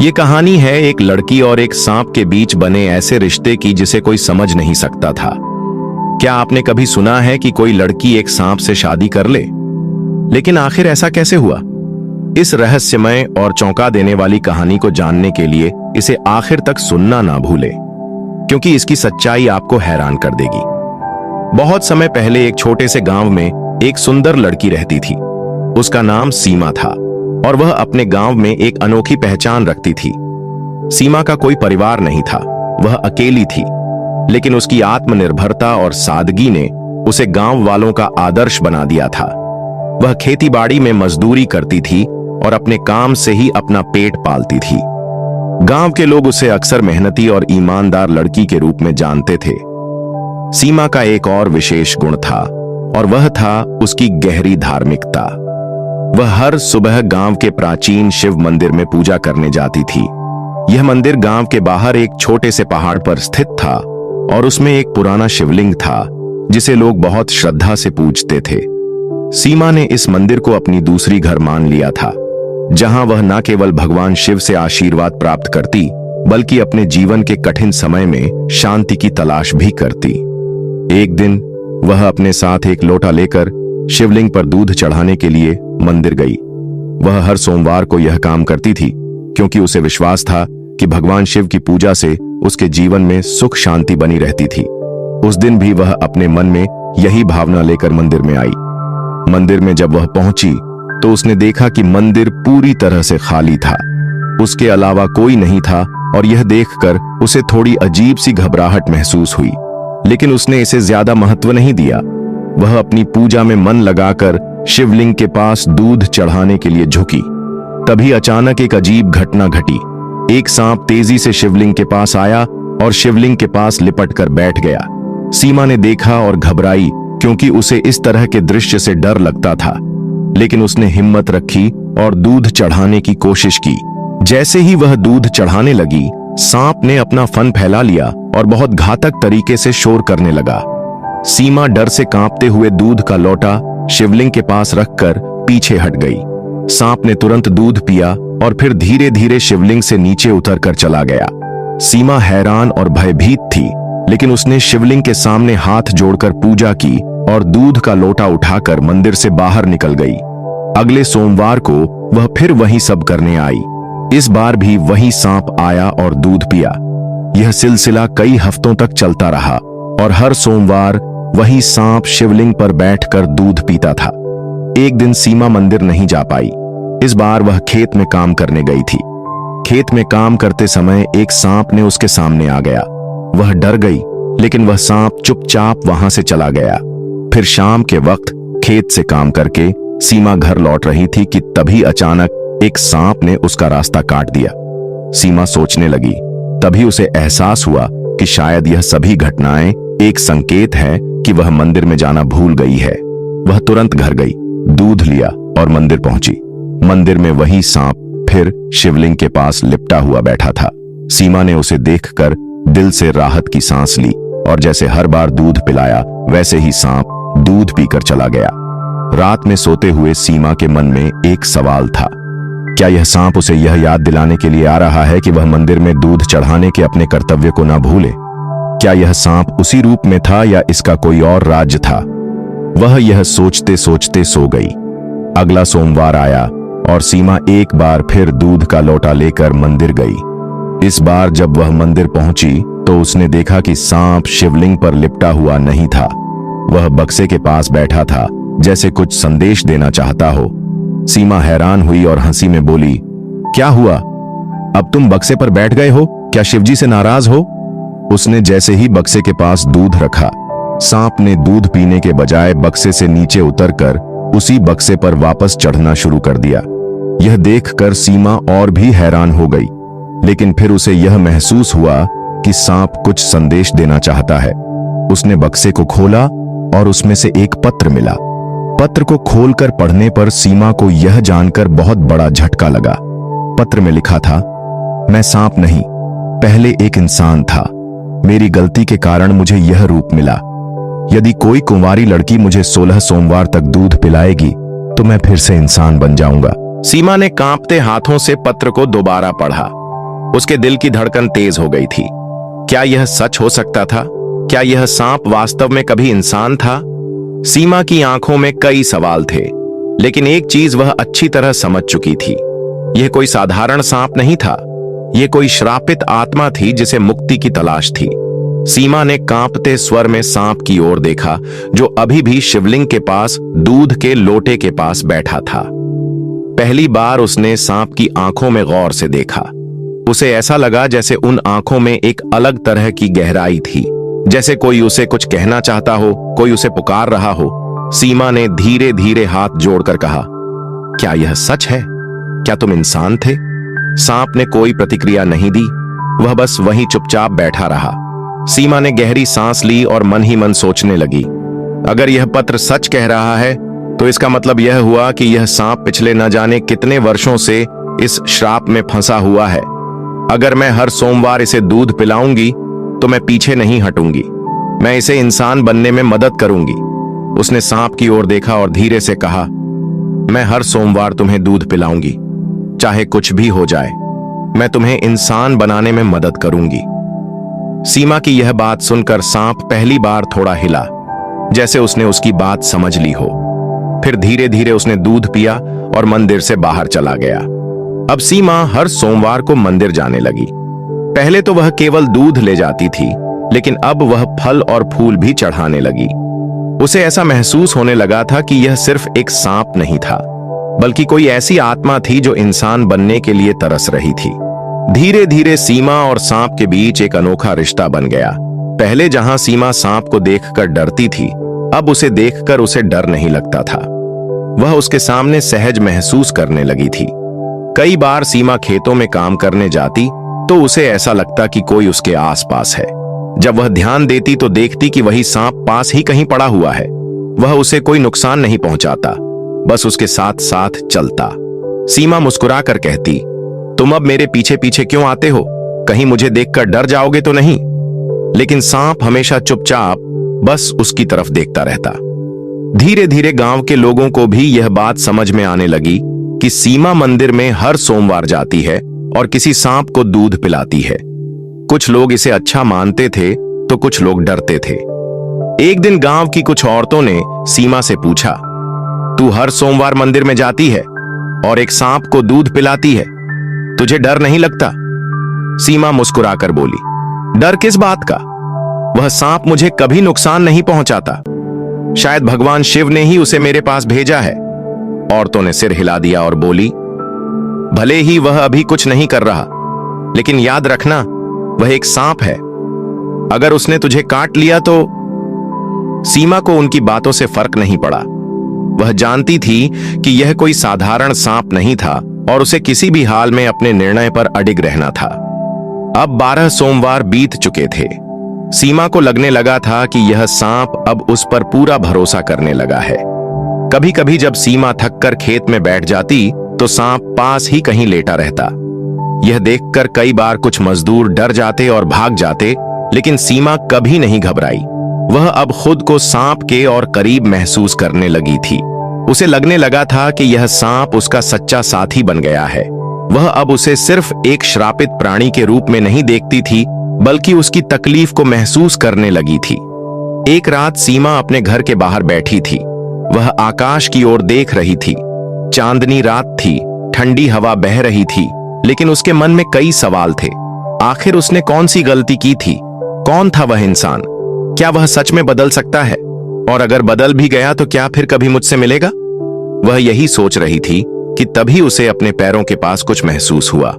ये कहानी है एक लड़की और एक सांप के बीच बने ऐसे रिश्ते की जिसे कोई समझ नहीं सकता था। क्या आपने कभी सुना है कि कोई लड़की एक सांप से शादी कर ले? लेकिन आखिर ऐसा कैसे हुआ? इस रहस्यमय और चौंका देने वाली कहानी को जानने के लिए इसे आखिर तक सुनना ना भूलें, क्योंकि इसकी सच्चाई आपको हैरान कर देगी। बहुत समय पहले एक छोटे से गांव में एक सुंदर लड़की रहती थी। उसका नाम सीमा था और वह अपने गांव में एक अनोखी पहचान रखती थी। सीमा का कोई परिवार नहीं था, वह अकेली थी, लेकिन उसकी आत्मनिर्भरता और सादगी ने उसे गांव वालों का आदर्श बना दिया था। वह खेतीबाड़ी में मजदूरी करती थी और अपने काम से ही अपना पेट पालती थी। गांव के लोग उसे अक्सर मेहनती और ईमानदार लड़की के रूप में जानते थे। सीमा का एक और विशेष गुण था और वह था उसकी गहरी धार्मिकता। वह हर सुबह गांव के प्राचीन शिव मंदिर में पूजा करने जाती थी। यह मंदिर गांव के बाहर एक छोटे से पहाड़ पर स्थित था और उसमें एक पुराना शिवलिंग था जिसे लोग बहुत श्रद्धा से पूजते थे। सीमा ने इस मंदिर को अपनी दूसरी घर मान लिया था, जहां वह न केवल भगवान शिव से आशीर्वाद प्राप्त करती, बल्कि अपने जीवन के कठिन समय में शांति की तलाश भी करती। एक दिन वह अपने साथ एक लोटा लेकर शिवलिंग पर दूध चढ़ाने के लिए मंदिर गई। वह हर सोमवार को यह काम करती थी, क्योंकि उसे विश्वास था कि भगवान शिव की पूजा से उसके जीवन में सुख शांति बनी रहती थी। उस दिन भी वह अपने मन में यही भावना लेकर मंदिर में आई। मंदिर में जब वह पहुंची तो उसने देखा कि मंदिर पूरी तरह से खाली था। उसके अलावा कोई नहीं था और यह देखकर उसे थोड़ी अजीब सी घबराहट महसूस हुई, लेकिन उसने इसे ज्यादा महत्व नहीं दिया। वह अपनी पूजा में मन लगाकर शिवलिंग के पास दूध चढ़ाने के लिए झुकी। तभी अचानक एक अजीब घटना घटी। एक सांप तेजी से शिवलिंग के पास आया और शिवलिंग के पास लिपट कर बैठ गया। सीमा ने देखा और घबराई, क्योंकि उसे इस तरह के दृश्य से डर लगता था, लेकिन उसने हिम्मत रखी और दूध चढ़ाने की कोशिश की। जैसे ही वह दूध चढ़ाने लगी, सांप ने अपना फन फैला लिया और बहुत घातक तरीके से शोर करने लगा। सीमा डर से कांपते हुए दूध का लोटा शिवलिंग के पास रखकर पीछे हट गई। सांप ने तुरंत दूध पिया और फिर धीरे धीरे शिवलिंग से नीचे उतर कर चला गया। सीमा हैरान और भयभीत थी, लेकिन उसने शिवलिंग के सामने हाथ जोड़कर पूजा की और दूध का लोटा उठाकर मंदिर से बाहर निकल गई। अगले सोमवार को वह फिर वही सब करने आई। इस बार भी वही सांप आया और दूध पिया। यह सिलसिला कई हफ्तों तक चलता रहा और हर सोमवार वही सांप शिवलिंग पर बैठकर दूध पीता था। एक दिन सीमा मंदिर नहीं जा पाई। इस बार वह खेत में काम करने गई थी। खेत में काम करते समय एक सांप ने उसके सामने आ गया। वह डर गई, लेकिन वह सांप चुपचाप वहां से चला गया। फिर शाम के वक्त खेत से काम करके सीमा घर लौट रही थी कि तभी अचानक एक सांप ने उसका रास्ता काट दिया। सीमा सोचने लगी। तभी उसे एहसास हुआ कि शायद यह सभी घटनाएं एक संकेत है कि वह मंदिर में जाना भूल गई है। वह तुरंत घर गई, दूध लिया और मंदिर पहुंची। मंदिर में वही सांप फिर शिवलिंग के पास लिपटा हुआ बैठा था। सीमा ने उसे देखकर दिल से राहत की सांस ली और जैसे हर बार दूध पिलाया, वैसे ही सांप दूध पीकर चला गया। रात में सोते हुए सीमा के मन में एक सवाल था। क्या यह सांप उसे यह याद दिलाने के लिए आ रहा है कि वह मंदिर में दूध चढ़ाने के अपने कर्तव्य को ना भूले? क्या यह सांप उसी रूप में था या इसका कोई और राज था? वह यह सोचते सोचते सो गई। अगला सोमवार आया और सीमा एक बार फिर दूध का लोटा लेकर मंदिर गई। इस बार जब वह मंदिर पहुंची तो उसने देखा कि सांप शिवलिंग पर लिपटा हुआ नहीं था। वह बक्से के पास बैठा था, जैसे कुछ संदेश देना चाहता हो। सीमा हैरान हुई और हंसी में बोली, क्या हुआ? अब तुम बक्से पर बैठ गए हो? क्या शिवजी से नाराज हो? उसने जैसे ही बक्से के पास दूध रखा, सांप ने दूध पीने के बजाय बक्से से नीचे उतरकर उसी बक्से पर वापस चढ़ना शुरू कर दिया। यह देखकर सीमा और भी हैरान हो गई, लेकिन फिर उसे यह महसूस हुआ कि सांप कुछ संदेश देना चाहता है। उसने बक्से को खोला और उसमें से एक पत्र मिला। पत्र को खोलकर पढ़ने पर सीमा को यह जानकर बहुत बड़ा झटका लगा। पत्र में लिखा था, मैं सांप नहीं, पहले एक इंसान था। मेरी गलती के कारण मुझे यह रूप मिला। यदि कोई कुंवारी लड़की मुझे 16 सोमवार तक दूध पिलाएगी तो मैं फिर से इंसान बन जाऊंगा। सीमा ने कांपते हाथों से पत्र को दोबारा पढ़ा। उसके दिल की धड़कन तेज हो गई थी। क्या यह सच हो सकता था? क्या यह सांप वास्तव में कभी इंसान था? सीमा की आंखों में कई सवाल थे, लेकिन एक चीज वह अच्छी तरह समझ चुकी थी। यह कोई साधारण सांप नहीं था। यह कोई श्रापित आत्मा थी जिसे मुक्ति की तलाश थी। सीमा ने कांपते स्वर में सांप की ओर देखा, जो अभी भी शिवलिंग के पास दूध के लोटे के पास बैठा था। पहली बार उसने सांप की आंखों में गौर से देखा। उसे ऐसा लगा जैसे उन आंखों में एक अलग तरह की गहराई थी, जैसे कोई उसे कुछ कहना चाहता हो, कोई उसे पुकार रहा हो। सीमा ने धीरे धीरे हाथ जोड़कर कहा, क्या यह सच है? क्या तुम इंसान थे? सांप ने कोई प्रतिक्रिया नहीं दी। वह बस वहीं चुपचाप बैठा रहा। सीमा ने गहरी सांस ली और मन ही मन सोचने लगी, अगर यह पत्र सच कह रहा है तो इसका मतलब यह हुआ कि यह सांप पिछले न जाने कितने वर्षों से इस श्राप में फंसा हुआ है। अगर मैं हर सोमवार इसे दूध पिलाऊंगी तो मैं पीछे नहीं हटूंगी। मैं इसे इंसान बनने में मदद करूंगी। उसने सांप की ओर देखा और धीरे से कहा, मैं हर सोमवार तुम्हें दूध पिलाऊंगी, चाहे कुछ भी हो जाए। मैं तुम्हें इंसान बनाने में मदद करूंगी। सीमा की यह बात सुनकर सांप पहली बार थोड़ा हिला, जैसे उसने उसकी बात समझ ली हो। फिर धीरे धीरे उसने दूध पिया और मंदिर से बाहर चला गया। अब सीमा हर सोमवार को मंदिर जाने लगी। पहले तो वह केवल दूध ले जाती थी, लेकिन अब वह फल और फूल भी चढ़ाने लगी। उसे ऐसा महसूस होने लगा था कि यह सिर्फ एक सांप नहीं था, बल्कि कोई ऐसी आत्मा थी जो इंसान बनने के लिए तरस रही थी। धीरे धीरे सीमा और सांप के बीच एक अनोखा रिश्ता बन गया। पहले जहां सीमा सांप को देखकर डरती थी, अब उसे देखकर उसे डर नहीं लगता था। वह उसके सामने सहज महसूस करने लगी थी। कई बार सीमा खेतों में काम करने जाती तो उसे ऐसा लगता कि कोई उसके आसपास है। जब वह ध्यान देती तो देखती कि वही सांप पास ही कहीं पड़ा हुआ है। वह उसे कोई नुकसान नहीं पहुंचाता, बस उसके साथ साथ चलता। सीमा मुस्कुराकर कहती, तुम अब मेरे पीछे पीछे क्यों आते हो? कहीं मुझे देखकर डर जाओगे तो नहीं? लेकिन सांप हमेशा चुपचाप बस उसकी तरफ देखता रहता। धीरे धीरे गांव के लोगों को भी यह बात समझ में आने लगी कि सीमा मंदिर में हर सोमवार जाती है और किसी सांप को दूध पिलाती है। कुछ लोग इसे अच्छा मानते थे तो कुछ लोग डरते थे। एक दिन गांव की कुछ औरतों ने सीमा से पूछा, तू हर सोमवार मंदिर में जाती है और एक सांप को दूध पिलाती है, तुझे डर नहीं लगता? सीमा मुस्कुराकर बोली, डर किस बात का? वह सांप मुझे कभी नुकसान नहीं पहुंचाता। शायद भगवान शिव ने ही उसे मेरे पास भेजा है। औरतों ने सिर हिला दिया और बोली, भले ही वह अभी कुछ नहीं कर रहा, लेकिन याद रखना, वह एक सांप है। अगर उसने तुझे काट लिया तो। सीमा को उनकी बातों से फर्क नहीं पड़ा। वह जानती थी कि यह कोई साधारण सांप नहीं था और उसे किसी भी हाल में अपने निर्णय पर अडिग रहना था। अब 12 सोमवार बीत चुके थे। सीमा को लगने लगा था कि यह सांप अब उस पर पूरा भरोसा करने लगा है। कभी कभी जब सीमा थककर खेत में बैठ जाती तो सांप पास ही कहीं लेटा रहता। यह देखकर कई बार कुछ मजदूर डर जाते और भाग जाते, लेकिन सीमा कभी नहीं घबराई। वह अब खुद को सांप के और करीब महसूस करने लगी थी। उसे लगने लगा था कि यह सांप उसका सच्चा साथी बन गया है। वह अब उसे सिर्फ एक श्रापित प्राणी के रूप में नहीं देखती थी, बल्कि उसकी तकलीफ को महसूस करने लगी थी। एक रात सीमा अपने घर के बाहर बैठी थी। वह आकाश की ओर देख रही थी। चांदनी रात थी, ठंडी हवा बह रही थी, लेकिन उसके मन में कई सवाल थे। आखिर उसने कौन सी गलती की थी? कौन था वह इंसान? क्या वह सच में बदल सकता है? और अगर बदल भी गया तो क्या फिर कभी मुझसे मिलेगा? वह यही सोच रही थी कि तभी उसे अपने पैरों के पास कुछ महसूस हुआ।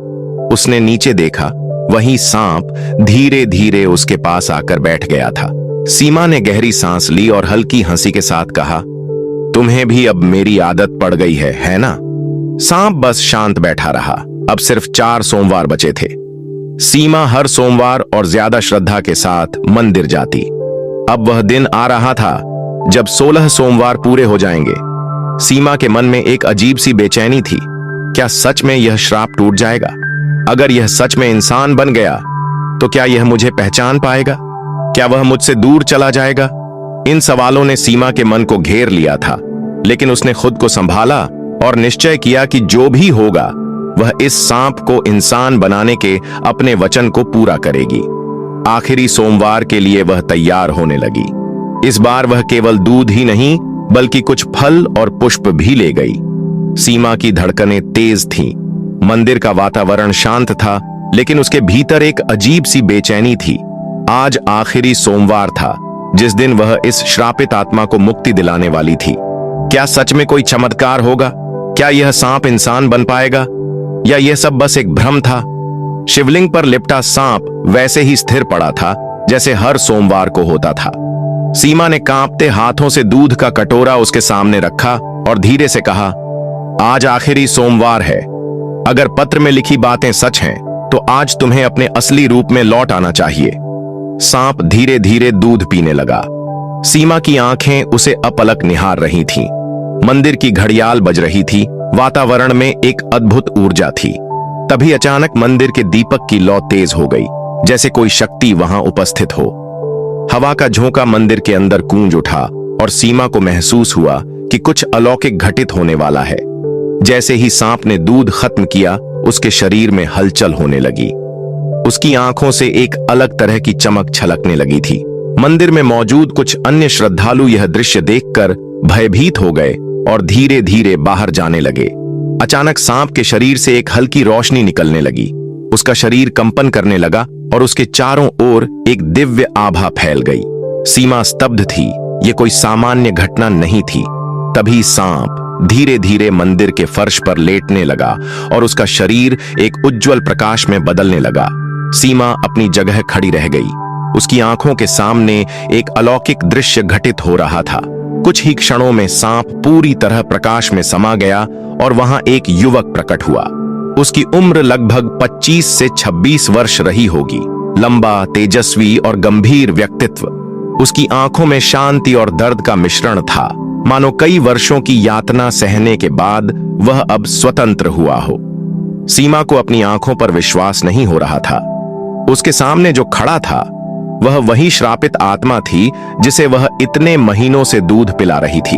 उसने नीचे देखा, वही सांप धीरे धीरे उसके पास आकर बैठ गया था। सीमा ने गहरी सांस ली और हल्की हंसी के साथ कहा, तुम्हें भी अब मेरी आदत पड़ गई है ना? सांप बस शांत बैठा रहा। अब सिर्फ 4 सोमवार बचे थे। सीमा हर सोमवार और ज्यादा श्रद्धा के साथ मंदिर जाती। अब वह दिन आ रहा था जब 16 सोमवार पूरे हो जाएंगे। सीमा के मन में एक अजीब सी बेचैनी थी। क्या सच में यह श्राप टूट जाएगा? अगर यह सच में इंसान बन गया तो क्या यह मुझे पहचान पाएगा? क्या वह मुझसे दूर चला जाएगा? इन सवालों ने सीमा के मन को घेर लिया था, लेकिन उसने खुद को संभाला और निश्चय किया कि जो भी होगा वह इस सांप को इंसान बनाने के अपने वचन को पूरा करेगी। आखिरी सोमवार के लिए वह तैयार होने लगी। इस बार वह केवल दूध ही नहीं बल्कि कुछ फल और पुष्प भी ले गई। सीमा की धड़कनें तेज थीं। मंदिर का वातावरण शांत था, लेकिन उसके भीतर एक अजीब सी बेचैनी थी। आज आखिरी सोमवार था, जिस दिन वह इस श्रापित आत्मा को मुक्ति दिलाने वाली थी। क्या सच में कोई चमत्कार होगा? क्या यह सांप इंसान बन पाएगा, या यह सब बस एक भ्रम था? शिवलिंग पर लिपटा सांप वैसे ही स्थिर पड़ा था जैसे हर सोमवार को होता था। सीमा ने कांपते हाथों से दूध का कटोरा उसके सामने रखा और धीरे से कहा, आज आखिरी सोमवार है। अगर पत्र में लिखी बातें सच हैं, तो आज तुम्हें अपने असली रूप में लौट आना चाहिए। सांप धीरे धीरे दूध पीने लगा। सीमा की आंखें उसे अपलक निहार रही थीं। मंदिर की घड़ियाल बज रही थी। वातावरण में एक अद्भुत ऊर्जा थी। तभी अचानक मंदिर के दीपक की लौ तेज हो गई, जैसे कोई शक्ति वहां उपस्थित हो। हवा का झोंका मंदिर के अंदर गूंज उठा और सीमा को महसूस हुआ कि कुछ अलौकिक घटित होने वाला है। जैसे ही सांप ने दूध खत्म किया, उसके शरीर में हलचल होने लगी। उसकी आंखों से एक अलग तरह की चमक छलकने लगी थी। मंदिर में मौजूद कुछ अन्य श्रद्धालु यह दृश्य देखकर भयभीत हो गए और धीरे धीरे बाहर जाने लगे। अचानक सांप के शरीर से एक हल्की रोशनी निकलने लगी। उसका शरीर कंपन करने लगा और उसके चारों ओर एक दिव्य आभा फैल गई। सीमा स्तब्ध थी। यह कोई सामान्य घटना नहीं थी। तभी सांप धीरे धीरे मंदिर के फर्श पर लेटने लगा और उसका शरीर एक उज्जवल प्रकाश में बदलने लगा। सीमा अपनी जगह खड़ी रह गई। उसकी आंखों के सामने एक अलौकिक दृश्य घटित हो रहा था। कुछ ही क्षणों में सांप पूरी तरह प्रकाश में समा गया और वहां एक युवक प्रकट हुआ। उसकी उम्र लगभग 25 से 26 वर्ष रही होगी। लंबा, तेजस्वी और गंभीर व्यक्तित्व। उसकी आंखों में शांति और दर्द का मिश्रण था, मानो कई वर्षों की यातना सहने के बाद वह अब स्वतंत्र हुआ हो। सीमा को अपनी आंखों पर विश्वास नहीं हो रहा था। उसके सामने जो खड़ा था वह वही श्रापित आत्मा थी जिसे वह इतने महीनों से दूध पिला रही थी।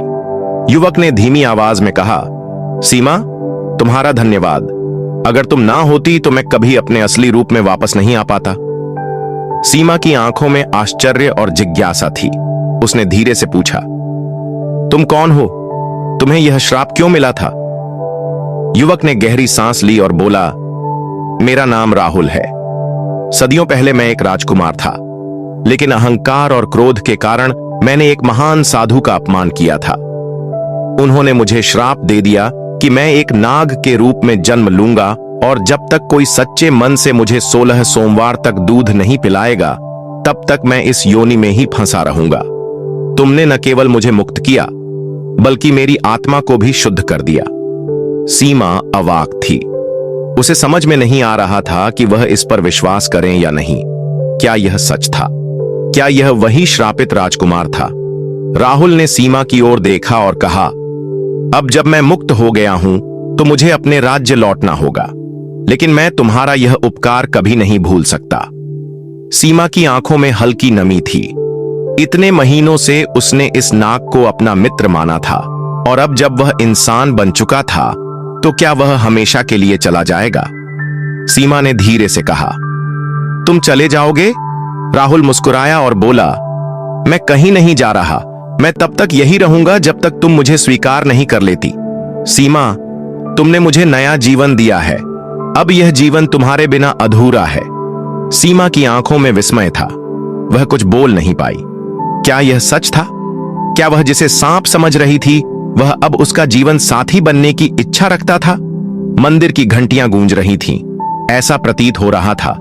युवक ने धीमी आवाज में कहा, सीमा, तुम्हारा धन्यवाद। अगर तुम ना होती तो मैं कभी अपने असली रूप में वापस नहीं आ पाता। सीमा की आंखों में आश्चर्य और जिज्ञासा थी। उसने धीरे से पूछा, तुम कौन हो? तुम्हें यह श्राप क्यों मिला था? युवक ने गहरी सांस ली और बोला, मेरा नाम राहुल है। सदियों पहले मैं एक राजकुमार था, लेकिन अहंकार और क्रोध के कारण मैंने एक महान साधु का अपमान किया था। उन्होंने मुझे श्राप दे दिया कि मैं एक नाग के रूप में जन्म लूंगा और जब तक कोई सच्चे मन से मुझे 16 सोमवार तक दूध नहीं पिलाएगा, तब तक मैं इस योनि में ही फंसा रहूंगा। तुमने न केवल मुझे मुक्त किया, बल्कि मेरी आत्मा को भी शुद्ध कर दिया। सीमा अवाक थी। उसे समझ में नहीं आ रहा था कि वह इस पर विश्वास करें या नहीं। क्या यह सच था? क्या यह वही श्रापित राजकुमार था? राहुल ने सीमा की ओर देखा और कहा, अब जब मैं मुक्त हो गया हूं तो मुझे अपने राज्य लौटना होगा, लेकिन मैं तुम्हारा यह उपकार कभी नहीं भूल सकता। सीमा की आंखों में हल्की नमी थी। इतने महीनों से उसने इस नाग को अपना मित्र माना था, और अब जब वह इंसान बन चुका था तो क्या वह हमेशा के लिए चला जाएगा? सीमा ने धीरे से कहा, तुम चले जाओगे? राहुल मुस्कुराया और बोला, मैं कहीं नहीं जा रहा। मैं तब तक यही रहूंगा जब तक तुम मुझे स्वीकार नहीं कर लेती। सीमा, तुमने मुझे नया जीवन दिया है। अब यह जीवन तुम्हारे बिना अधूरा है। सीमा की आंखों में विस्मय था। वह कुछ बोल नहीं पाई। क्या यह सच था? क्या वह जिसे सांप समझ रही थी वह अब उसका जीवन साथी बनने की इच्छा रखता था? मंदिर की घंटियां गूंज रही थीं। ऐसा प्रतीत हो रहा था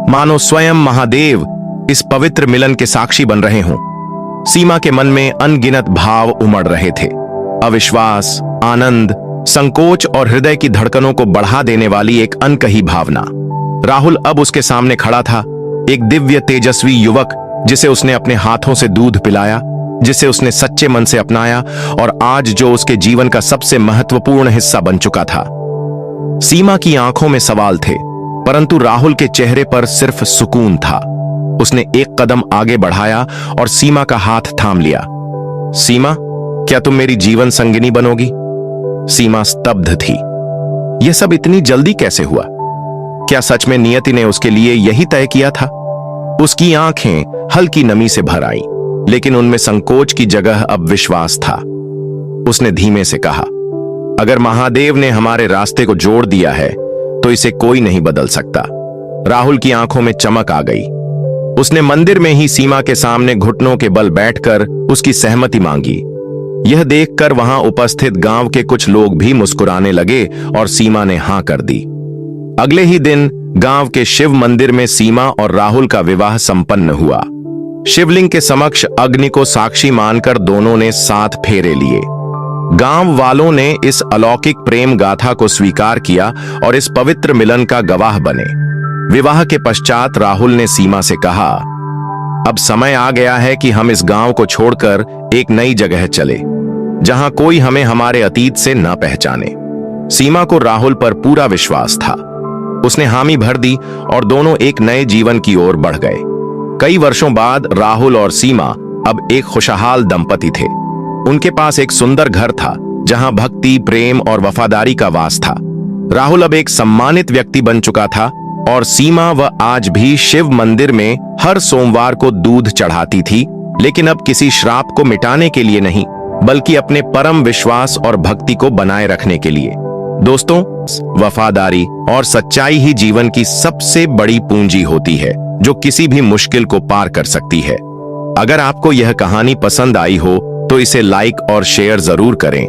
मानो स्वयं महादेव इस पवित्र मिलन के साक्षी बन रहे हों। सीमा के मन में अनगिनत भाव उमड़ रहे थे। अविश्वास, आनंद, संकोच और हृदय की धड़कनों को बढ़ा देने वाली एक अनकही भावना। राहुल अब उसके सामने खड़ा था, एक दिव्य तेजस्वी युवक जिसे उसने अपने हाथों से दूध पिलाया, जिसे उसने सच्चे मन से अपनाया और आज जो उसके जीवन का सबसे महत्वपूर्ण हिस्सा बन चुका था। सीमा की आंखों में सवाल थे, परंतु राहुल के चेहरे पर सिर्फ सुकून था। उसने एक कदम आगे बढ़ाया और सीमा का हाथ थाम लिया। सीमा, क्या तुम मेरी जीवन संगिनी बनोगी? सीमा स्तब्ध थी। यह सब इतनी जल्दी कैसे हुआ? क्या सच में नियति ने उसके लिए यही तय किया था? उसकी आंखें हल्की नमी से भर आई, लेकिन उनमें संकोच की जगह अब विश्वास था। उसने धीमे से कहा, अगर महादेव ने हमारे रास्ते को जोड़ दिया है तो इसे कोई नहीं बदल सकता। राहुल की आंखों में चमक आ गई। उसने मंदिर में ही सीमा के सामने घुटनों के बल बैठकर उसकी सहमति मांगी। यह देखकर वहां उपस्थित गांव के कुछ लोग भी मुस्कुराने लगे और सीमा ने हां कर दी। अगले ही दिन गांव के शिव मंदिर में सीमा और राहुल का विवाह संपन्न हुआ। शिवलिंग के समक्ष अग्नि को साक्षी मानकर दोनों ने 7 फेरे लिए। गांव वालों ने इस अलौकिक प्रेम गाथा को स्वीकार किया और इस पवित्र मिलन का गवाह बने। विवाह के पश्चात राहुल ने सीमा से कहा, अब समय आ गया है कि हम इस गांव को छोड़कर एक नई जगह चले, जहां कोई हमें हमारे अतीत से न पहचाने। सीमा को राहुल पर पूरा विश्वास था। उसने हामी भर दी और दोनों एक नए जीवन की ओर बढ़ गए। कई वर्षों बाद राहुल और सीमा अब एक खुशहाल दंपति थे। उनके पास एक सुंदर घर था, जहां भक्ति, प्रेम और वफादारी का वास था। राहुल अब एक सम्मानित व्यक्ति बन चुका था और सीमा वह आज भी शिव मंदिर में हर सोमवार को दूध चढ़ाती थी, लेकिन अब किसी श्राप को मिटाने के लिए नहीं, बल्कि अपने परम विश्वास और भक्ति को बनाए रखने के लिए। दोस्तों, वफादारी और सच्चाई ही जीवन की सबसे बड़ी पूंजी होती है, जो किसी भी मुश्किल को पार कर सकती है। अगर आपको यह कहानी पसंद आई हो तो इसे लाइक और शेयर जरूर करें।